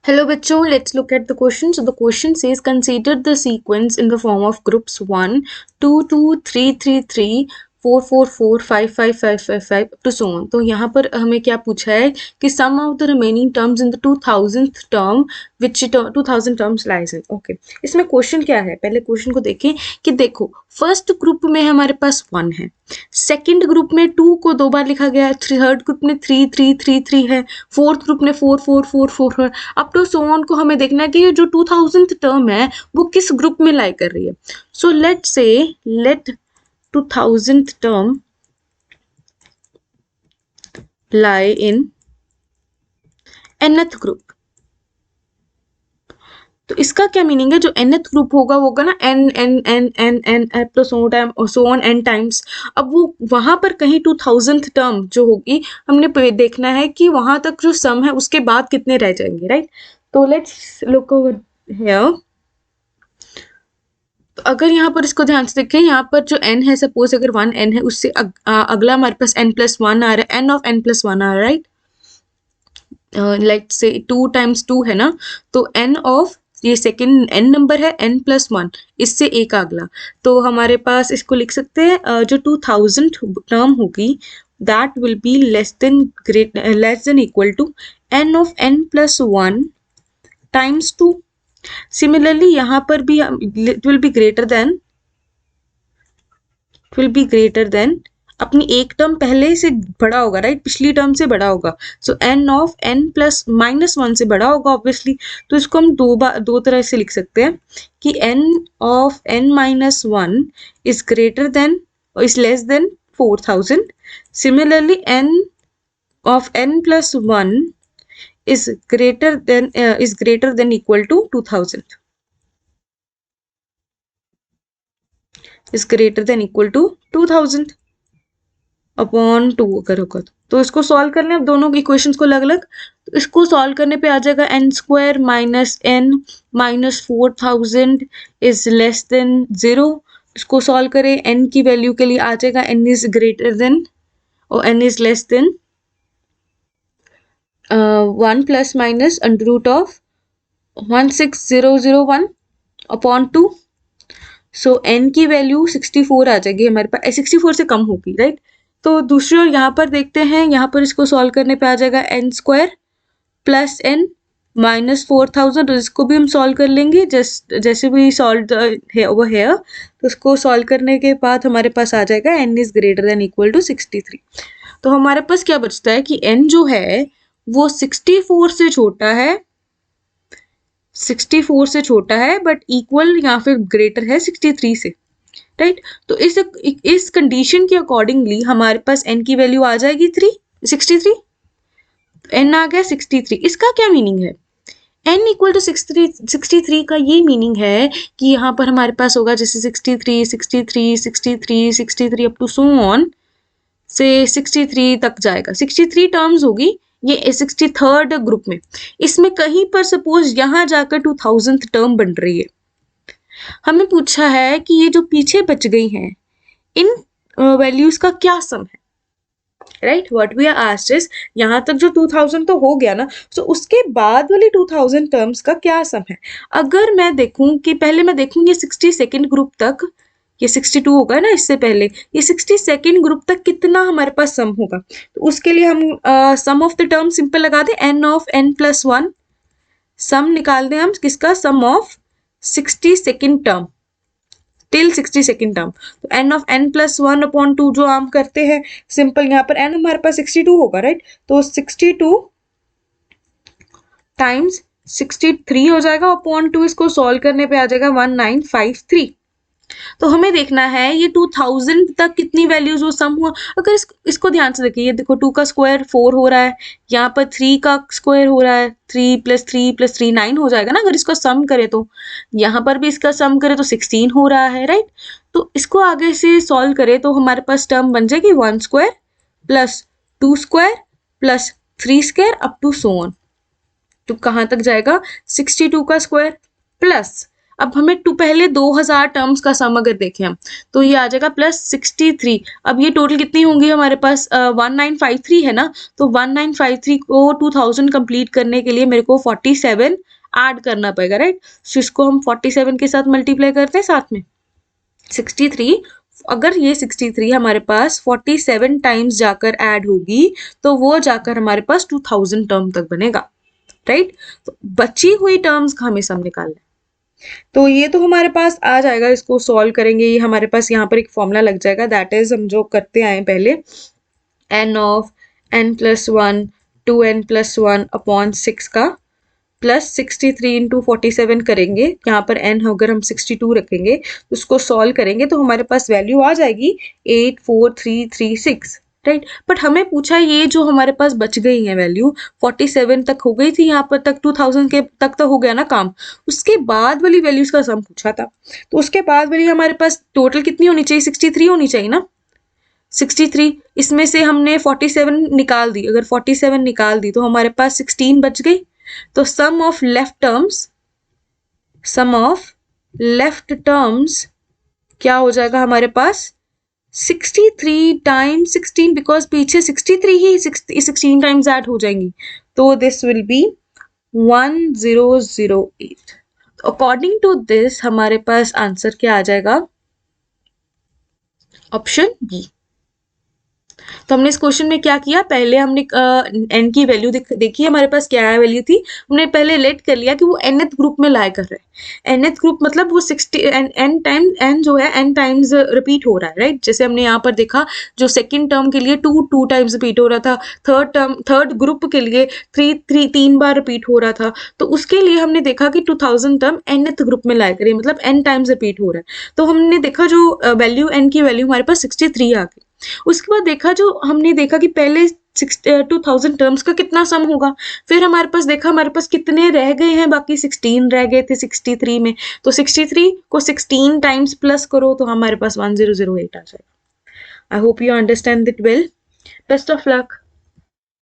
Hello बच्चों, let's look at the question. So the question says consider the sequence in the form of groups 1, 2, 2, 3, 3, 3, 4, 4, 4, 5, 5, 5, 5, 5 to so on. तो यहाँ पर हमें क्या पूछा है कि sum of the remaining terms in the 2000th term which 2000 terms lies in. Okay. इसमें question क्या है, पहले क्वेश्चन को देखें कि देखो फर्स्ट ग्रुप में हमारे पास 1 है, सेकंड ग्रुप में 2 को 2 बार लिखा गया है, थर्ड ग्रुप में 3 3 3 3 है, फोर्थ ग्रुप में 4 4 4 4 है, अप टू सो ऑन को हमें देखना है कि ये जो 2000th टर्म है वो किस ग्रुप में लाई कर रही है. सो लेट से let 2000th term lie in nth group. तो इसका क्या मीनिंग है, जो nth ग्रुप होगा वो होगा ना n n n n n तो सो ऑन n टाइम्स. अब वो वहां पर कहीं 2000th टर्म जो होगी हमने देखना है कि वहां तक जो सम है उसके बाद कितने रह जाएंगे, राइट. तो लेट्स लुक ओवर हियर. तो अगर यहाँ पर इसको ध्यान से देखें, यहाँ पर जो n है, सपोज अगर 1n है, उससे अगला हमारे पास n+1 आ रहा है, n ऑफ n+1 आ रहा है, राइट. लेट्स से 2 टाइम्स 2 है ना, तो n ऑफ ये सेकेंड n नंबर है, n+1 इससे एक अगला, तो हमारे पास इसको लिख सकते हैं जो 2000 टर्म होगी that will be less than equal to n of n+1 times 2. Similarly यहाँ पर भी it will be greater than अपनी एक टर्म पहले से बड़ा होगा, राइट, पिछली टर्म से बड़ा होगा. सो n ऑफ n+-1 से बड़ा होगा ऑब्वियसली. तो इसको हम दो तरह से लिख सकते हैं कि n of n-1 is greater then is less then 4000. Similarly n of n+1 is greater than equal to 2000 is greater than equal to 2000 upon 2 अगर होगा तो इसको सॉल्व करने, अब दोनों इक्वेशंस को अलग अलग, तो इसको सॉल्व करने पे आ जाएगा n² minus n minus 4000 is less then 0. इसको सॉल्व करें, n की वैल्यू के लिए आ जाएगा n इज ग्रेटर देन और n is less than 1 plus minus under root of 16001 upon 2. So n की वैल्यू 64 आ जाएगी हमारे पास, 64 से कम होगी, राइट. तो दूसरी ओर यहाँ पर देखते हैं, यहाँ पर इसको सॉल्व करने पे आ जाएगा n² प्लस n माइनस 4000. तो इसको भी हम सॉल्व कर लेंगे जैसे भी सॉल्व है ओवर हेयर. तो इसको सॉल्व करने के बाद हमारे पास आ जाएगा n is greater than equal to 63. तो हमारे पास क्या बचता है कि n जो है वो 64 से छोटा है, 64 से छोटा है बट इक्वल यहाँ पे ग्रेटर है 63 से, राइट. तो इस कंडीशन के अकॉर्डिंगली हमारे पास n की वैल्यू आ जाएगी 63. n आ गया 63. इसका क्या मीनिंग है, n इक्वल टू 63 का ये मीनिंग है कि यहाँ पर हमारे पास होगा जैसे 63 63 63 63 अप टू सो ऑन से 63 तक जाएगा. 63 टर्म्स होगी ये 63rd ग्रुप में. इसमें कहीं पर सपोज यहाँ जाकर 2000th टर्म बन रही है. हमें पूछा है कि ये जो पीछे बच गई हैं इन वैल्यूज का क्या सम है, right. What we are asked is यहाँ तक जो 2000 तो हो गया ना, सो उसके बाद वाली 2000 टर्म्स का क्या सम है. अगर मैं देखूं कि पहले मैं देखूं ये 62nd ग्रुप तक, ये 62 होगा ना इससे पहले, ये 62nd ग्रुप तक कितना हमारे पास सम होगा. तो उसके लिए हम सम ऑफ द टर्म सिंपल लगा दें, n ऑफ n+1 सम निकाल दें हम किसका, sum of 62nd term till 62nd term. तो n ऑफ n+1 अपॉन 2 जो हम करते हैं सिंपल, यहाँ पर n हमारे पास 62 होगा, राइट. तो 62 टाइम्स 63 हो जाएगा अपॉन 2. इसको सॉल्व करने पे आ जाएगा 1953. तो हमें देखना है ये 2000 तक कितनी वैल्यूज वो सम हुआ. अगर इसको ध्यान से देखिए, ये देखो 2 का स्क्वायर 4 हो रहा है, यहाँ पर 3 का स्क्वायर हो रहा है, 3 + 3 + 3 9 हो जाएगा ना. अगर इसको सम करें तो यहाँ पर भी इसका सम करें तो 16 हो रहा है, राइट. तो इसको आगे से सॉल्व करें तो हमारे पास टर्म बन जाएगी 1² plus 2² plus 3² up to so on. तो कहाँ तक जाएगा, 62 का स्क्वायर प्लस अब हमें पहले 2000 टर्म्स का सम अगर देखें हम, तो ये आ जाएगा +63। अब ये टोटल कितनी होंगी हमारे पास 1953 है ना, तो 1953 को 2000 कंप्लीट करने के लिए मेरे को 47 ऐड करना पड़ेगा, राइट। तो इसको हम 47 के साथ मल्टीप्लाई करते हैं साथ में 63। अगर ये 63 हमारे पास 47 टाइम्स जाकर ऐड होगी तो वो जाकर हमारे पास 2000 टर्म तक बनेगा, राइट। तो बची हुई टर्म्स का हमें सम निकालना है। तो ये तो हमारे पास आ जाएगा, इसको सॉल्व करेंगे, ये हमारे पास यहाँ पर एक फॉर्मूला लग जाएगा, दैट इज हम जो करते आए पहले n of n+1 2n+1 upon 6 का +63 इंटू 47 करेंगे। यहाँ पर n अगर हम 62 रखेंगे तो उसको सॉल्व करेंगे तो हमारे पास वैल्यू आ जाएगी 84336, राइट। बट हमें पूछा ये जो हमारे पास बच गई है वैल्यू 47 तक हो गई थी, यहाँ पर तक 2000 के तक तो हो गया ना काम, उसके बाद वाली वैल्यूज का सम पूछा था। तो उसके बाद वाली हमारे पास टोटल कितनी होनी चाहिए, 63 होनी चाहिए ना, 63। इसमें से हमने 47 निकाल दी, अगर 47 निकाल दी तो हमारे पास 16 बच गई। तो सम ऑफ लेफ्ट टर्म्स क्या हो जाएगा हमारे पास 63 टाइम्स 16, बिकॉज पीछे 63 ही 16 टाइम्स ऐड हो जाएंगी, तो this will be 1008। According to this हमारे पास आंसर क्या आ जाएगा, ऑप्शन बी। तो हमने इस क्वेश्चन में क्या किया, पहले हमने n की वैल्यू देखी हमारे पास क्या है वैल्यू थी, हमने पहले लेट कर लिया कि वो nth ग्रुप में लाई कर रहा है। nth ग्रुप मतलब वो 60 n टाइम n जो है n टाइम्स रिपीट हो रहा है, राइट। जैसे हमने यहाँ पर देखा जो सेकंड टर्म के लिए 2 टाइम्स रिपीट हो रहा था, थर्ड ग्रुप के लिए 3 बार रिपीट हो रहा था, तो उसके लिए हमने देखा कि 2000 टर्म nth ग्रुप में लाई करिए, मतलब n टाइम्स रिपीट हो रहा है। तो हमने देखा जो वैल्यू n की वैल्यू हमारे पास 63 आ गई। उसके बाद देखा जो हमने देखा कि पहले 2000 टर्म्स का कितना सम होगा, फिर हमारे पास देखा हमारे पास कितने रह गए हैं, बाकी 16 रह गए थे 63 में, तो 63 को 16 टाइम्स प्लस करो तो हमारे पास 1008 आ जाएगा। I hope you understand it well. Best of luck.